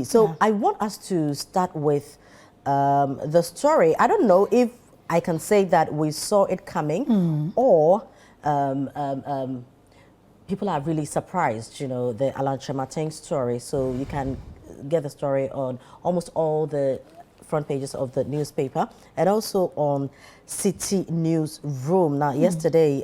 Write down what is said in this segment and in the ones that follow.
So I want us to start with the story. I don't know if I can say that we saw it coming or people are really surprised, you know, the Alan Kyerematen story. So you can get the story on almost all the front pages of the newspaper and also on Citi Newsroom. Now, yesterday,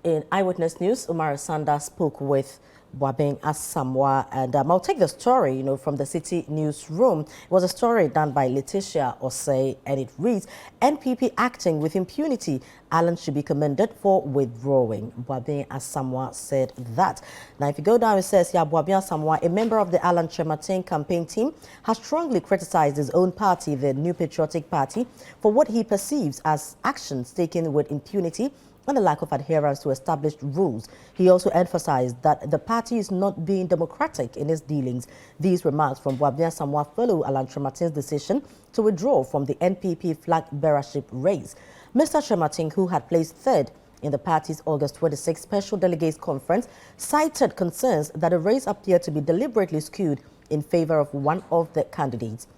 in Eyewitness News, Umar Sanda spoke with Boabeng Asamoah, and I'll take the story, you know, from the Citi Newsroom. It was a story done by Letitia Osei, and it reads, NPP acting with impunity. Alan should be commended for withdrawing. Boabeng Asamoah said that. Now, if you go down, it says, yeah, Boabeng Asamoah, a member of the Alan Kyerematen campaign team, has strongly criticized his own party, the New Patriotic Party, for what he perceives as actions taken with impunity and the lack of adherence to established rules. He also emphasized that the party is not being democratic in its dealings. These remarks from Boabeng Asamoah follow Alan Kyerematen's decision to withdraw from the NPP flag bearership race. Mr. Kyerematen, who had placed third in the party's August 26 Special Delegates Conference, cited concerns that the race appeared to be deliberately skewed in favor of one of the candidates.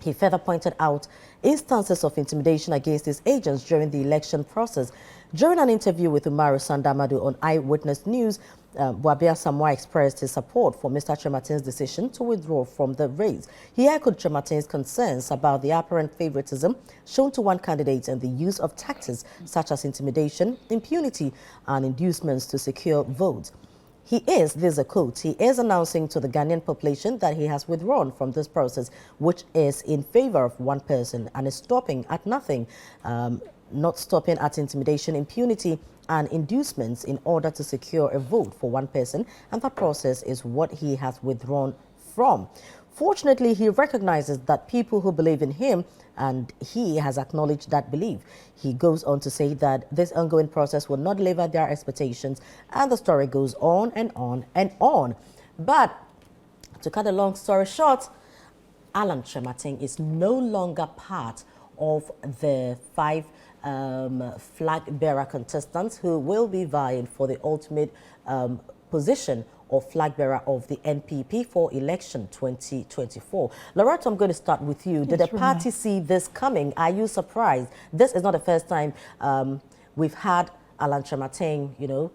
He further pointed out instances of intimidation against his agents during the election process. During an interview with Umaru Sandamadu on Eyewitness News, Boabeng Asamoah expressed his support for Mr. Kyerematen's decision to withdraw from the race. He echoed Kyerematen's concerns about the apparent favoritism shown to one candidate and the use of tactics such as intimidation, impunity, and inducements to secure votes. He is, this is a quote, he is announcing to the Ghanaian population that he has withdrawn from this process, which is in favor of one person and is stopping at nothing, not stopping at intimidation, impunity, and inducements in order to secure a vote for one person, and that process is what he has withdrawn from. Fortunately, he recognizes that people who believe in him, and he has acknowledged that belief. He goes on to say that this ongoing process will not live at their expectations, and the story goes on and on and on. But to cut a long story short, Alan Kyerematen is no longer part of the five flag bearer contestants who will be vying for the ultimate position of flag bearer of the NPP for election 2024. Loretta, I'm going to start with you. Did the party see this coming? Are you surprised? This is not the first time we've had Alan Kyerematen, you know,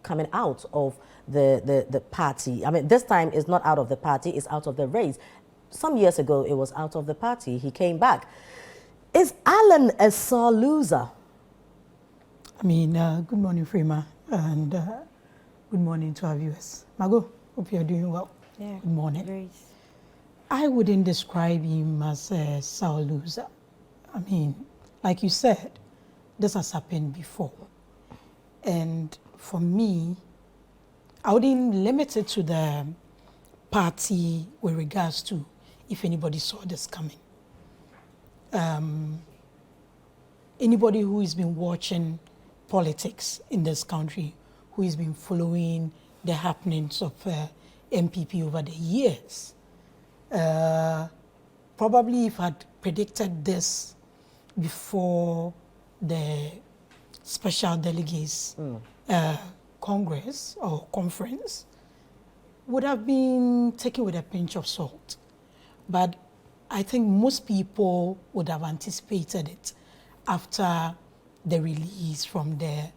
coming out of the party. I mean, this time it's not out of the party, it's out of the race. Some years ago, it was out of the party. He came back. Is Alan a sore loser? I mean, good morning, Freema, and good morning to our viewers. Margot, hope you're doing well. Yeah, good morning. Grace. I wouldn't describe him as a sore loser. I mean, like you said, this has happened before. And for me, I wouldn't limit it to the party with regards to if anybody saw this coming. Anybody who has been watching politics in this country, who has been following the happenings of MPP over the years, probably if had predicted this before the special delegates Congress or conference, would have been taken with a pinch of salt. But I think most people would have anticipated it after the release from the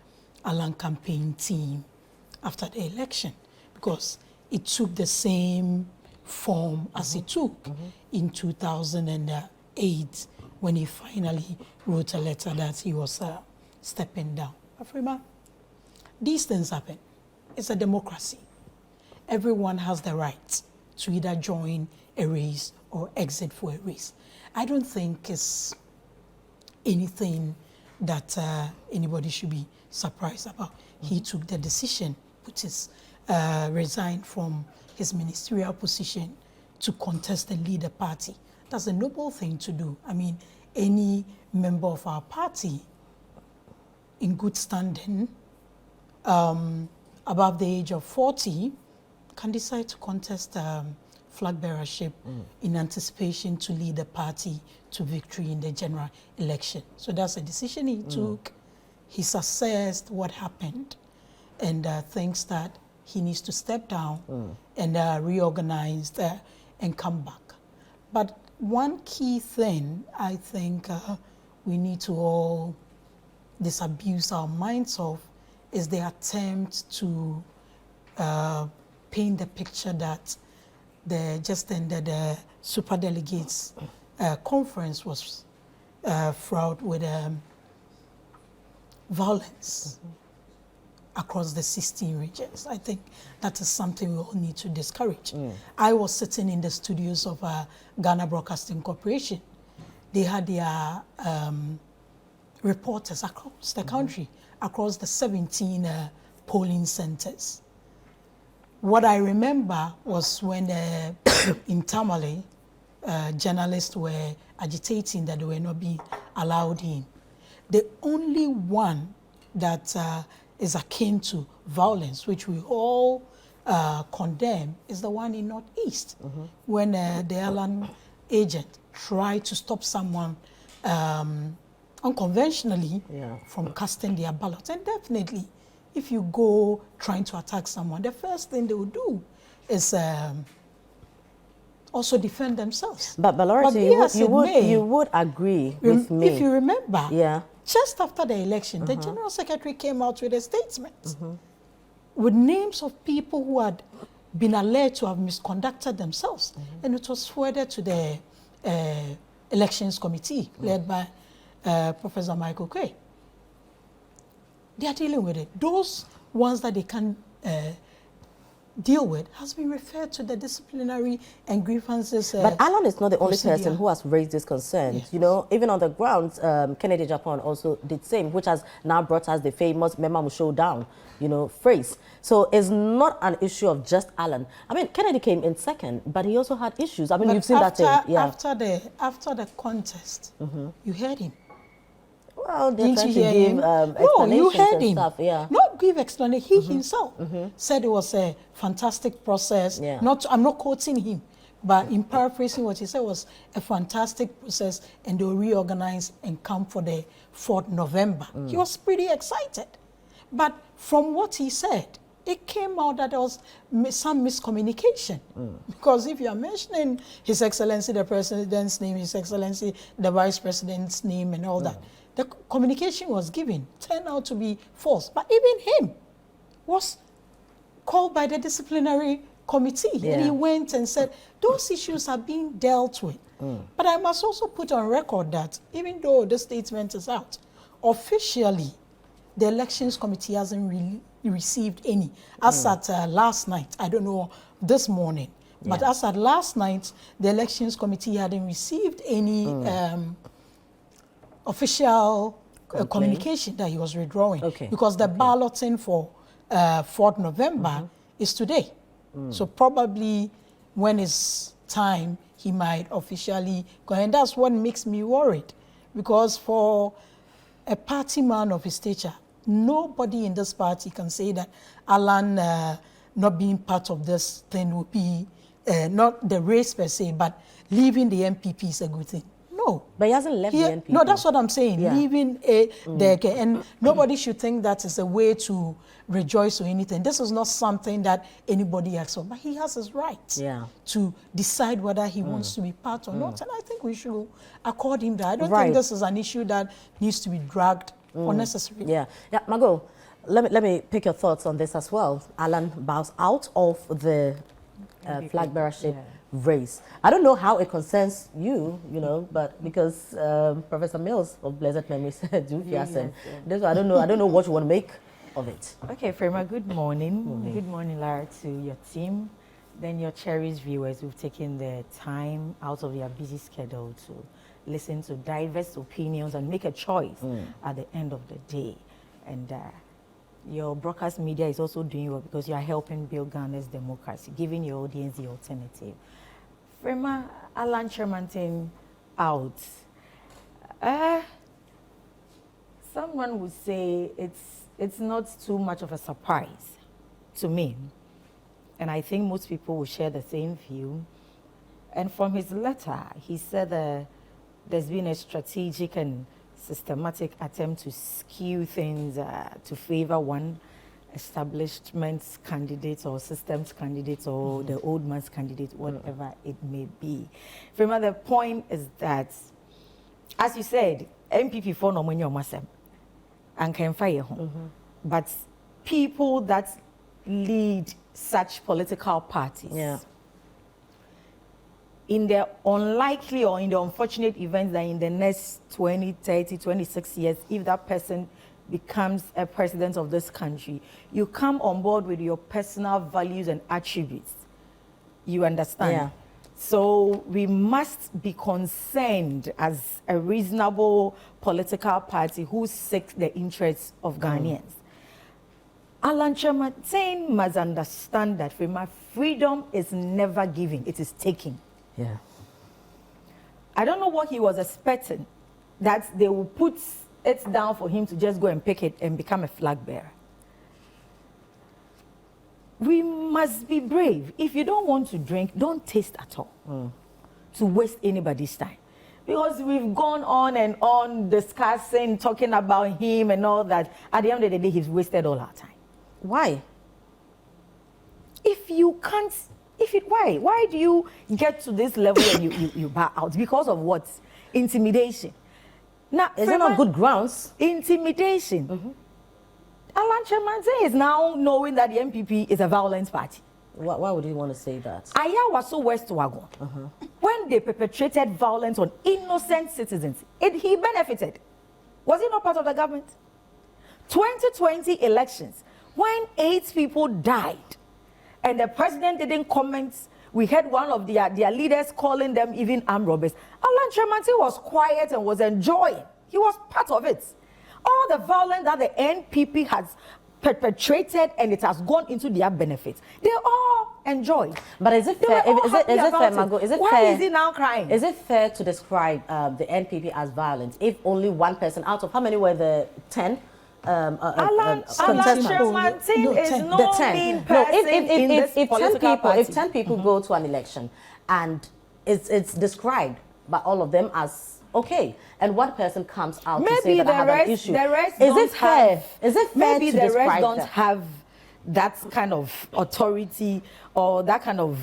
Alan campaign team after the election, because it took the same form as it took in 2008 when he finally wrote a letter that he was stepping down. Afrima, these things happen. It's a democracy. Everyone has the right to either join a race or exit for a race. I don't think it's anything that anybody should be surprised about. He took the decision, resigned from his ministerial position to contest the leader party. That's a noble thing to do. I mean, any member of our party in good standing, above the age of 40, can decide to contest flag bearership in anticipation to lead the party to victory in the general election. So that's a decision he took. He's assessed what happened and thinks that he needs to step down and reorganize and come back. But one key thing I think we need to all disabuse our minds of is the attempt to paint the picture that the just ended superdelegates conference was fraught with violence across the 16 regions. I think that is something we all need to discourage. I was sitting in the studios of Ghana Broadcasting Corporation. They had their reporters across the country, across the 17 polling centers. What I remember was when in Tamale, journalists were agitating that they were not being allowed in. The only one that is akin to violence, which we all condemn, is the one in Northeast, when the airline agent tried to stop someone unconventionally from casting their ballot. And definitely, if you go trying to attack someone, the first thing they will do is also defend themselves. But Loretta, you would agree with me. If you remember, just after the election, the General Secretary came out with a statement with names of people who had been alleged to have misconducted themselves. And it was forwarded to the Elections Committee led by Professor Michael Quay. They are dealing with it. Those ones that they can deal with has been referred to the disciplinary and grievances. But Alan is not the only person who has raised this concern. You know, even on the ground, Kennedy Japan also did the same, which has now brought us the famous Memamu showdown, you know, phrase. So it's not an issue of just Alan. I mean, Kennedy came in second, but he also had issues. I mean, you've seen that thing. After the contest, you heard him. Well, they're trying to give explanations you heard him. Stuff, Not give explanation. He himself said it was a fantastic process. I'm not quoting him, but in paraphrasing what he said was a fantastic process, and they'll reorganize and come for the 4th November. He was pretty excited. But from what he said, it came out that there was some miscommunication. Because if you are mentioning His Excellency the President's name, His Excellency the Vice President's name and all that, the communication was given, turned out to be false. But even him was called by the disciplinary committee. And he went and said, those issues are being dealt with. But I must also put on record that even though the statement is out, officially, the Elections Committee hasn't really received any. As at last night, I don't know this morning, but as at last night, the Elections Committee hadn't received any official communication that he was withdrawing. Because the balloting for 4th November is today. So probably when it's time, he might officially go. And that's what makes me worried. Because for a party man of his stature, nobody in this party can say that Alan not being part of this thing would be, not the race per se, but leaving the MPP is a good thing. No. But he hasn't left the NPP. No, that's what I'm saying. Leaving and nobody should think that is a way to rejoice or anything. This is not something that anybody asks for, but he has his right to decide whether he wants to be part or not. And I think we should accord him that. I don't think this is an issue that needs to be dragged unnecessarily. Margot, let me pick your thoughts on this as well. Alan bows out of the flag bearership race. I don't know how it concerns you, you know, but because Professor Mills of blessed memory said, I don't know what you want to make of it. Okay, Frema, good morning. Good morning, Lara, to your team. Then your cherished viewers who've taken the time out of their busy schedule to listen to diverse opinions and make a choice at the end of the day. And your broadcast media is also doing well because you are helping build Ghana's democracy, giving your audience the alternative. Frema, Alan Kyerematen out. Someone would say it's not too much of a surprise to me. And I think most people will share the same view. And from his letter, he said there's been a strategic and systematic attempt to skew things to favor one establishment's candidate or system's candidate or the old man's candidate, whatever it may be. Frema, the point is that, as you said, MPP for no money on myself and can fire home. But people that lead such political parties, in the unlikely or in the unfortunate event that in the next 20, 30, 26 years, if that person becomes a president of this country, you come on board with your personal values and attributes. You understand? Yeah. So we must be concerned as a reasonable political party who seeks the interests of Ghanaians. Alan Kyerematen must understand that freedom is never given, it is taken. Yeah. I don't know what he was expecting, that they will put it down for him to just go and pick it and become a flag bearer. We must be brave. If you don't want to drink, don't taste at all to waste anybody's time. Because we've gone on and on discussing, talking about him and all that. At the end of the day, he's wasted all our time. Why? If you can't, why? Why do you get to this level and you bow out? Because of what? Intimidation. Now, is it not good grounds? Intimidation. Alan Kyerematen is now knowing that the MPP is a violent party. Why would you want to say that? Aya was so West Wagon. When they perpetrated violence on innocent citizens, he benefited. Was he not part of the government? 2020 elections, when 8 people died, and the president didn't comment, we heard one of their leaders calling them even armed robbers. Alan Kyerematen was quiet and was enjoying. He was part of it. All the violence that the NPP has perpetrated and it has gone into their benefit, they all enjoy. But is it fair? Is it fair, Margot? Is it Why fair? Is he now crying? Is it fair to describe the NPP as violent if only one person out of how many were the 10? Alan contestants? Kyerematen is no The 10. mean person in this political party. If 10 people go to an election and it's described by all of them as okay, and one person comes out to say that I have an issue. The rest is it fair? Is it fair maybe to the rest describe don't that? have that kind of authority or that kind of,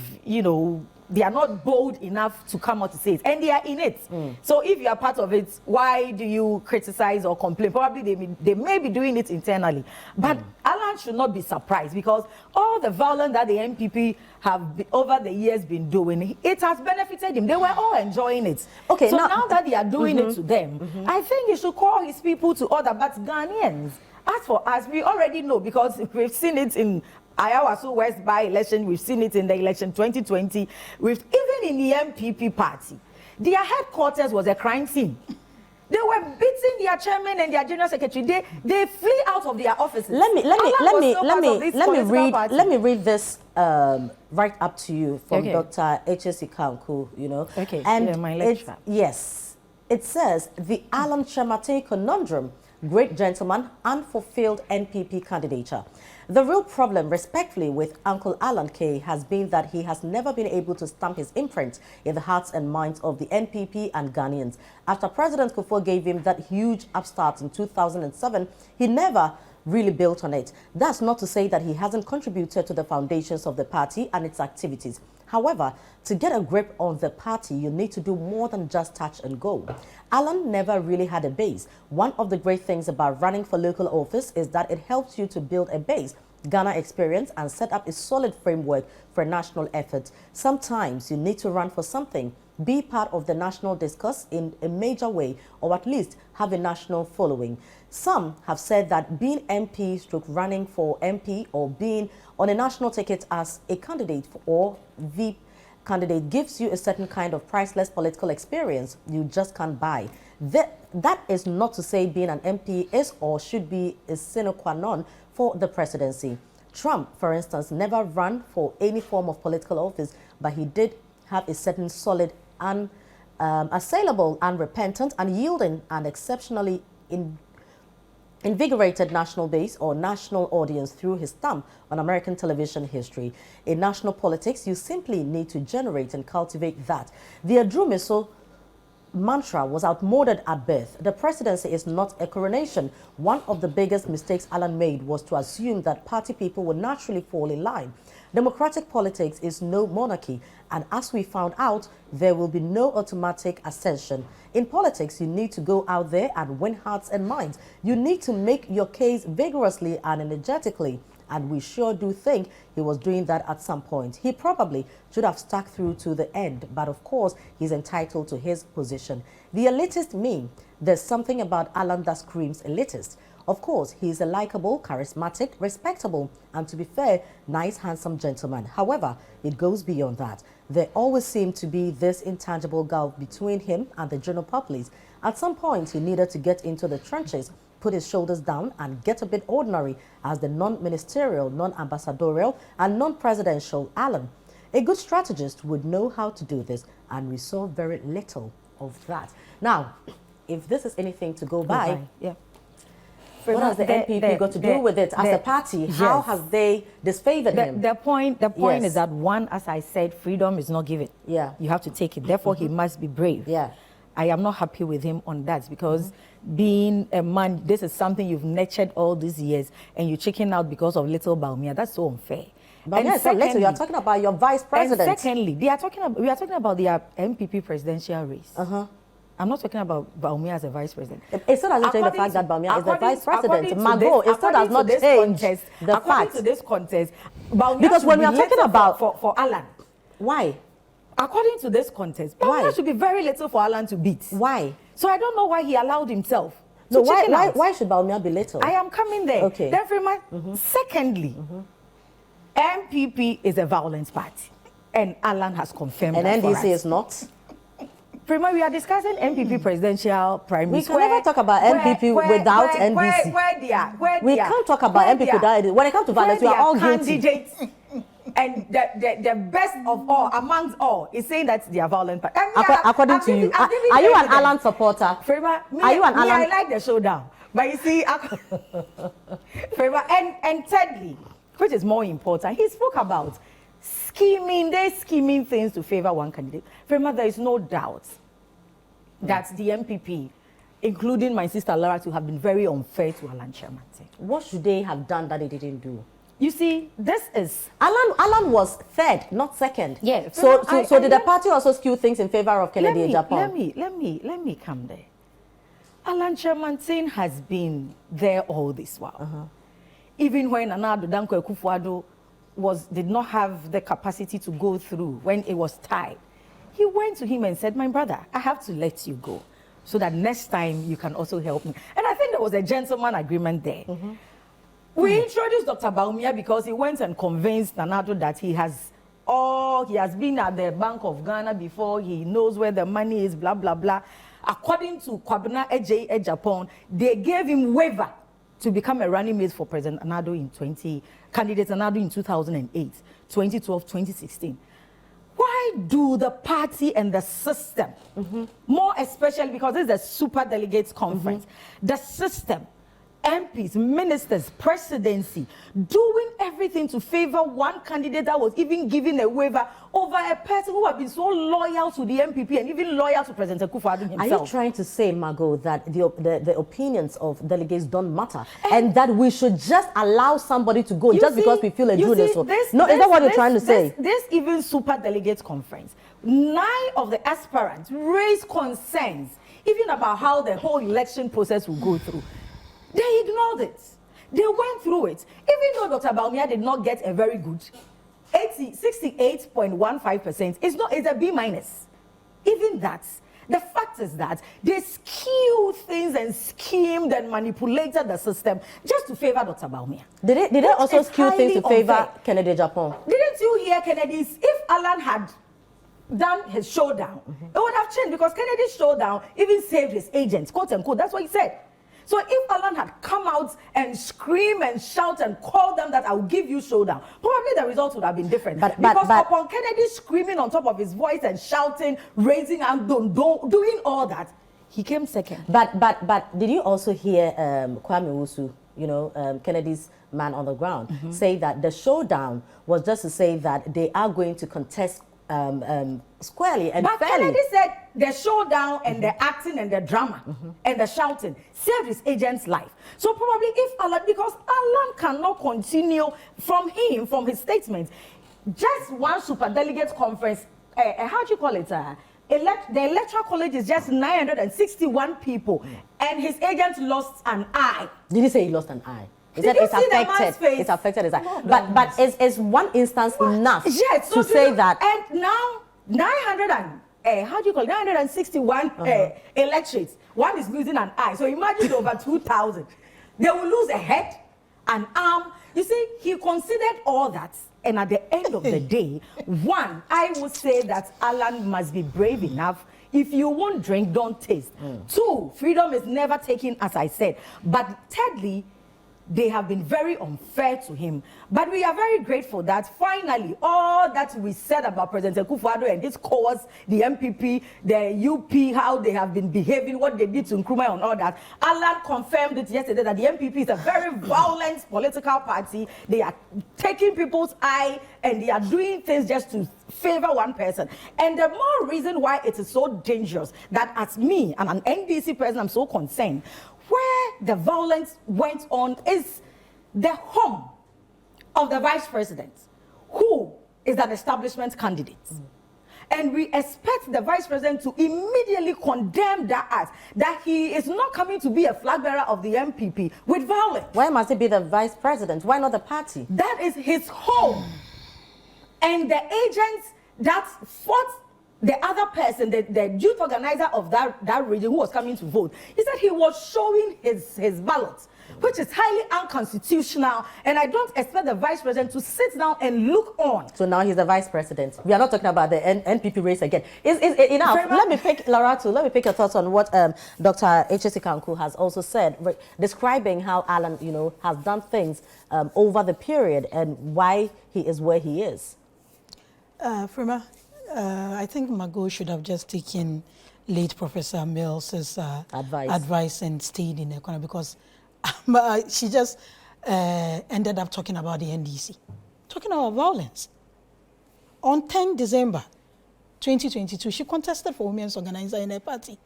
they are not bold enough to come out to say it, and they are in it. So if you are part of it, why do you criticize or complain? Probably they may be doing it internally, but Alan should not be surprised, because all the violence that the MPP have over the years been doing, it has benefited him. They were all enjoying it. Okay, so now that they are doing it to them, I think he should call his people to order. But Ghanaians, as for us, we already know, because we've seen it in Ayawaso West by-election, we've seen it in the election 2020, even in the MPP party, their headquarters was a crime scene. They were beating their chairman and their general secretary. They flee out of their offices. Let me read this right up to you from Dr. H.S. Kanku, Okay. And my lecture. Yes, it says the Alan Kyerematen conundrum, great gentleman, unfulfilled NPP candidature. The real problem, respectfully, with Uncle Alan K has been that he has never been able to stamp his imprint in the hearts and minds of the NPP and Ghanaians. After President Kufuor gave him that huge upstart in 2007, he never really built on it. That's not to say that he hasn't contributed to the foundations of the party and its activities. However, to get a grip on the party, you need to do more than just touch and go. Alan never really had a base. One of the great things about running for local office is that it helps you to build a base, Ghana experience, and set up a solid framework for a national effort. Sometimes you need to run for something, be part of the national discourse in a major way, or at least have a national following. Some have said that being MP / running for MP or being on a national ticket as a candidate or VP candidate gives you a certain kind of priceless political experience you just can't buy. That is not to say being an MP is or should be a sine qua non for the presidency. Trump, for instance, never ran for any form of political office, but he did have a certain solid, unassailable, unrepentant, unyielding, and exceptionally invigorated national base or national audience through his stamp on American television history. In national politics, you simply need to generate and cultivate that. The Adrum is so mantra was outmoded at birth. The presidency is not a coronation. One of the biggest mistakes Alan made was to assume that party people would naturally fall in line. Democratic politics is no monarchy, and as we found out, there will be no automatic ascension. In politics, you need to go out there and win hearts and minds. You need to make your case vigorously and energetically. And we sure do think he was doing that at some point. He probably should have stuck through to the end, but of course, he's entitled to his position. The elitist meme, there's something about Alan that screams elitist. Of course, he's a likable, charismatic, respectable, and to be fair, nice, handsome gentleman. However, it goes beyond that. There always seemed to be this intangible gulf between him and the general populace. At some point, he needed to get into the trenches, put his shoulders down and get a bit ordinary as the non-ministerial, non-ambassadorial and non-presidential Alan. A good strategist would know how to do this, and we saw very little of that. Now, if this is anything to go by, yeah. What has the NPP got to do with it as a party? Yes. How have they disfavored him? The point Yes. is that one, as I said, freedom is not given. Yeah. You have to take it. Therefore, he must be brave. Yeah. I am not happy with him on that because being a man, this is something you've nurtured all these years and you chicken out because of little Baumia. That's so unfair. But yes, later you are talking about your vice president. And secondly, we are talking about the MPP presidential race. I'm not talking about Baumia as a vice president. It still doesn't change the fact that Baumia is the vice president. Mago, it still does not change the fact. According to this contest, Baumia because when we are talking about for Alan, why? According to this contest, Baumia should be very little for Alan to beat. Why? So I don't know why he allowed himself. No, why should Baumia be little? I am coming there. Okay. Then, secondly, MPP is a violence party, and Alan has confirmed that. And for NDC us. is not. Prima, we are discussing MPP presidential primary. We can never talk about MPP without NDC. We can't talk about MPP without NDC. When it comes to violence, we are all guilty. And the best of all, amongst all, is saying that they are violent. According to you, are you an Alan supporter? Prima, are you an Alan? I like the showdown. But you see, Prima, and thirdly, which is more important, he spoke about scheming things to favor one candidate. Prima, there is no doubt that the MPP, including my sister Lara, to have been very unfair to Alan Kyerematen. What should they have done that they didn't do? You see, this is Alan was third, not second. Yeah. So did the party also skew things in favor of Kennedy in Japan? Let me come there. Alan Kyerematen has been there all this while. Even when Nana Addo Dankwa Akufo-Addo did not have the capacity to go through when it was tied, he went to him and said, "My brother, I have to let you go so that next time you can also help me." And I think there was a gentleman agreement there. We introduced Dr. Baumia because he went and convinced Nana Addo that he has been at the Bank of Ghana before, he knows where the money is, blah, blah, blah. According to Kwabena Eje Japan, they gave him waiver to become a running mate for President Nana Addo candidate Nana Addo in 2008, 2012, 2016. Why do the party and the system, more especially because this is a super delegates conference, the system, MPs, ministers, presidency, doing everything to favor one candidate that was even given a waiver over a person who had been so loyal to the MPP and even loyal to President Akufo-Addo himself? Are you trying to say, Margot, that the opinions of delegates don't matter and that we should just allow somebody to go just because we feel a junior? Is that what you're trying to say? This even super delegates conference, 9 of the aspirants raised concerns even about how the whole election process will go through. They ignored it. They went through it. Even though Dr. Baumia did not get a very good 68.15%, it's a B minus. Even that. The fact is that they skewed things and schemed and manipulated the system just to favor Dr. Baumia. Did they also skew things to favor Kennedy Japan? Didn't you hear Kennedy's? If Alan had done his showdown, it would have changed because Kennedy's showdown even saved his agents, quote unquote. That's what he said. So if Alan had come out and scream and shout and call them that I will give you showdown, probably the result would have been different. Because upon Kennedy screaming on top of his voice and shouting, raising and doing all that, he came second. But did you also hear Kwame Wusu, Kennedy's man on the ground, say that the showdown was just to say that they are going to contest squarely and But fairly. Kennedy said the showdown and the acting and the drama and the shouting saved his agent's life. So probably if Alan, because Alan cannot continue from his statements, just one superdelegate conference, how do you call it? The electoral college is just 961 people, and his agent lost an eye. Did he say he lost an eye? He Did said you it's see the man's affected. face? It's affected his eye. No, But is one instance enough Yes, so to say that? And now 961 electorates. One is losing an eye. So imagine over 2,000. They will lose a head, an arm. You see, he considered all that. And at the end of the day, one, I would say that Alan must be brave enough. If you won't drink, don't taste. Two, freedom is never taken, as I said. But thirdly, they have been very unfair to him. But we are very grateful that finally all that we said about President Akufo-Addo and his cause, the MPP, the UP, how they have been behaving, what they did to Nkrumah and all that, Alan confirmed it yesterday that the MPP is a very violent political party. They are taking people's eye and they are doing things just to favor one person. And the more reason why it is so dangerous that as me, and an NDC president, I'm so concerned, where the violence went on is the home of the vice president, who is an establishment candidate. And we expect the vice president to immediately condemn that act, that he is not coming to be a flag bearer of the MPP with violence. Why must it be the vice president? Why not the party? That is his home. And the agents that fought the other person, the youth organizer of that region who was coming to vote, he said he was showing his ballot, which is highly unconstitutional. And I don't expect the vice president to sit down and look on. So now he's the vice president. We are not talking about the NPP race again. Is enough? Let me pick your thoughts on what Dr. H.S. Kanku has also said, describing how Alan, has done things over the period and why he is where he is. Frima, I think Margot should have just taken late Professor Mills's advice and stayed in the corner, because she just ended up talking about the NDC, talking about violence. On 10 December 2022, she contested for women's organizer in her party.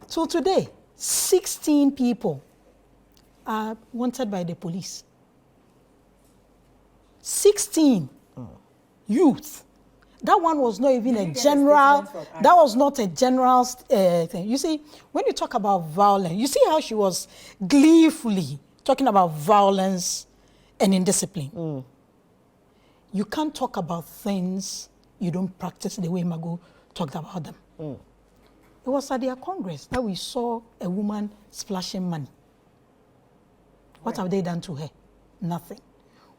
So today, 16 people are wanted by the police. 16 youth. That one was not even a general, that was not a general thing. You see, when you talk about violence, you see how she was gleefully talking about violence and indiscipline. You can't talk about things you don't practice the way Margot talked about them. It was at their Congress that we saw a woman splashing money. What have they done to her? Nothing.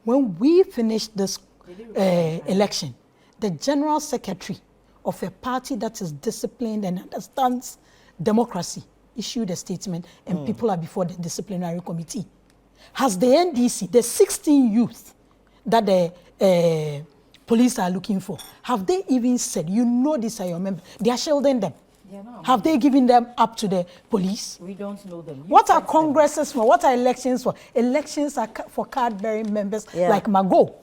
When we finished this election, the general secretary of a party that is disciplined and understands democracy issued a statement, and people are before the disciplinary committee. Has the NDC, the 16 youth that the police are looking for, have they even said, these are your members? They are shielding them. Have they given them up to the police? We don't know them. What are congresses for? What are elections for? Elections are for card-bearing members like Margot.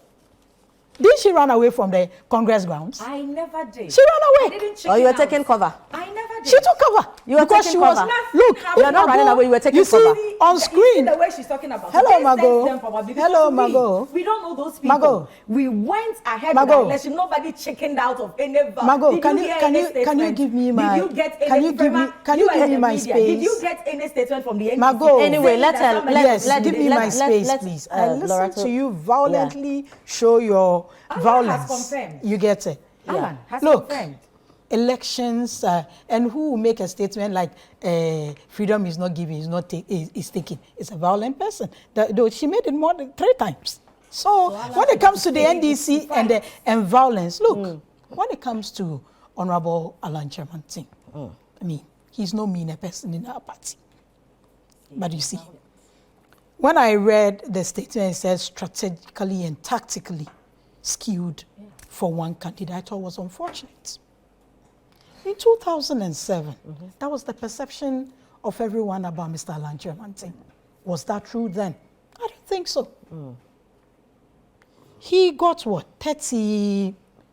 Didn't she run away from the Congress grounds? I never did. She ran away. Or you were taking cover? I never did. She took cover. You were because taking she cover. Look, you are not running away. You were taking cover. See, on screen. The way she's talking about. Hello, Margot. Hello, Margot. We don't know those people. Margot. We went ahead with the election. Nobody chickened out of any vote. Margot, can you give me my? Did you get any? Can you give me my space? Did you get any statement from the NDC? Margot. Anyway, give me my space, please. I listen to you violently show your violence. Has confirmed. You get it. Alan has Look, confirmed. Elections, and who will make a statement like freedom is not given, is taken? It's a violent person. Though she made it more than 3 times. So when it comes to the NDC and violence, look, when it comes to Honorable Alan Kyerematen, I mean, he's no meaner person in our party. But you see, when I read the statement, it says strategically and tactically skewed for one candidate, I thought it was unfortunate. In 2007, that was the perception of everyone about Mr. Alan Kyerematen. Was that true then? I don't think so. He got what, 32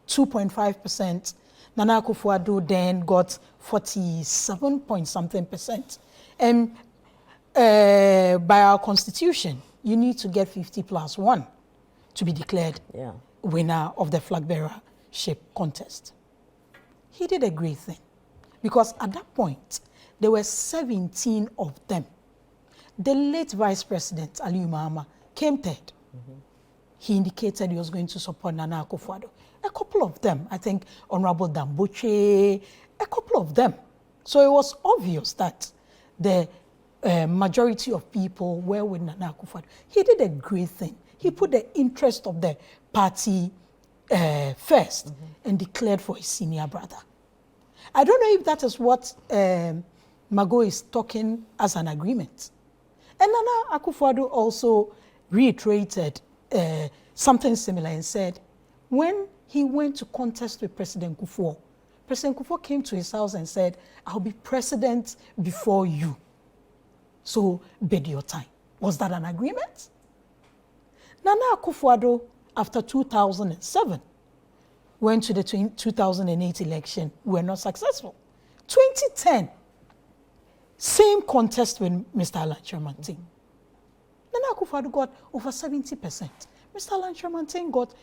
2.5%. Nana Akufo-Addo then got 47 point something percent. And by our constitution, you need to get 50+1 to be declared winner of the flag bearership contest. He did a great thing because at that point, there were 17 of them. The late Vice President, Aliyu Mahama, came third. He indicated he was going to support Nana Akufo-Addo. A couple of them, I think Honorable Damboche, a couple of them. So it was obvious that the majority of people were with Nana Akufo-Addo. He did a great thing. He put the interest of the party first and declared for his senior brother. I don't know if that is what Mago is talking as an agreement. And Nana Akufo-Addo also reiterated something similar and said, when he went to contest with President Kufuor, President Kufuor came to his house and said, I'll be president before you. So bid your time. Was that an agreement? Nana Akufo-Addo, after 2007, went to the 2008 election, were not successful. 2010, same contest with Mr. Alan Kyerematen. Nana Akufo-Addo got over 70%. Mr. Alan Kyerematen got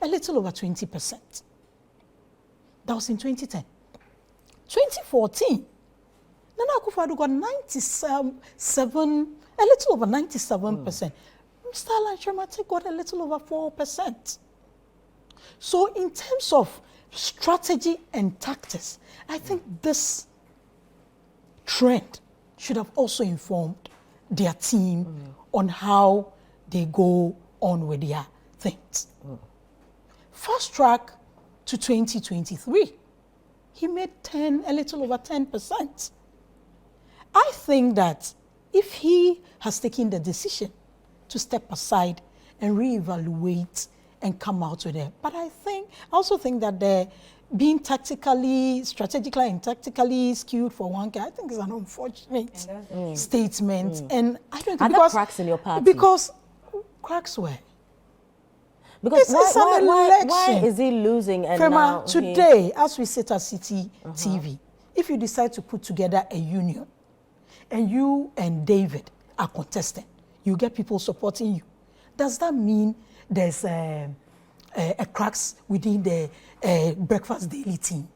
a little over 20%. That was in 2010. 2014, Nana Akufo-Addo got 97, a little over 97%. Mr. Alan Kyerematen got a little over 4%. So in terms of strategy and tactics, I think this trend should have also informed their team on how they go on with their things. Fast track to 2023, he made a little over 10%. I think that if he has taken the decision to step aside and reevaluate and come out with it, but I also think that the being strategically and tactically skewed for one guy, I think is an unfortunate statement. And I don't think Are there cracks in your party? Because cracks where? Because why is he losing? And Frema, now today, as we sit at Citi TV, if you decide to put together a union, and you and David are contesting, you get people supporting you. Does that mean there's a cracks within the Breakfast Daily team?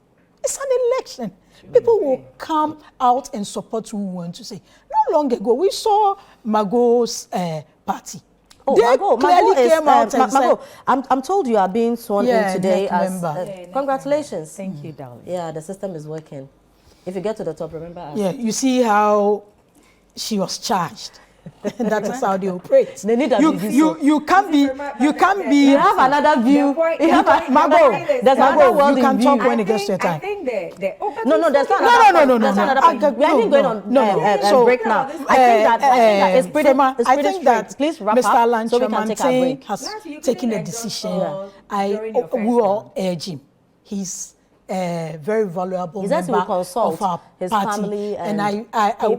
It's an election. People will come out and support who we want to say. Not long ago, we saw Mago's party. Mago came out and said, I'm told you are being sworn in today as congratulations. Thank you, darling. Yeah, the system is working. If you get to the top, remember us. Yeah, you see how she was charged. That is how they operate. They need a you can't be. You have another view. Mago, there's another world you can in talk view. when it gets your time. I think No, there's not. No. We are going on break now. I think that it's pretty. I think that please wrap Mr. up Alan so we can take our break. has taken a decision. We all urge him. He's a very valuable member of our his party. family And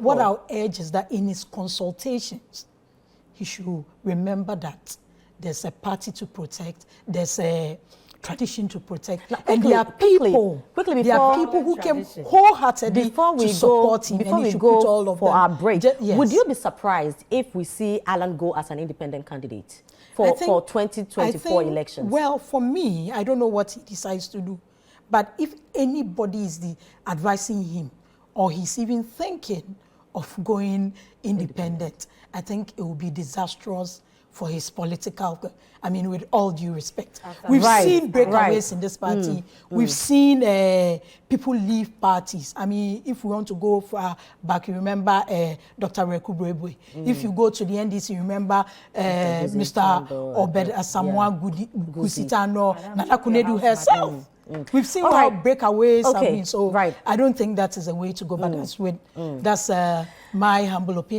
what I'll urge is that in his consultations, he should remember that there's a party to protect, there's a tradition to protect, and there are people who came wholeheartedly to support him. Before we go for our break, would you be surprised if we see Alan go as an independent candidate for 2024 elections? Well, for me, I don't know what he decides to do. But if anybody is advising him, or he's even thinking of going independent, I think it will be disastrous for his political, I mean, with all due respect. We've seen breakaways in this party. We've seen people leave parties. I mean, if we want to go far back, you remember Dr. Reku Brebwe. If you go to the NDC, you remember Mr. Obed Asamoah Gusitano, Nana Kunedu herself. We've seen how breakaways have been, so I don't think that is a way to go, but that's my humble opinion.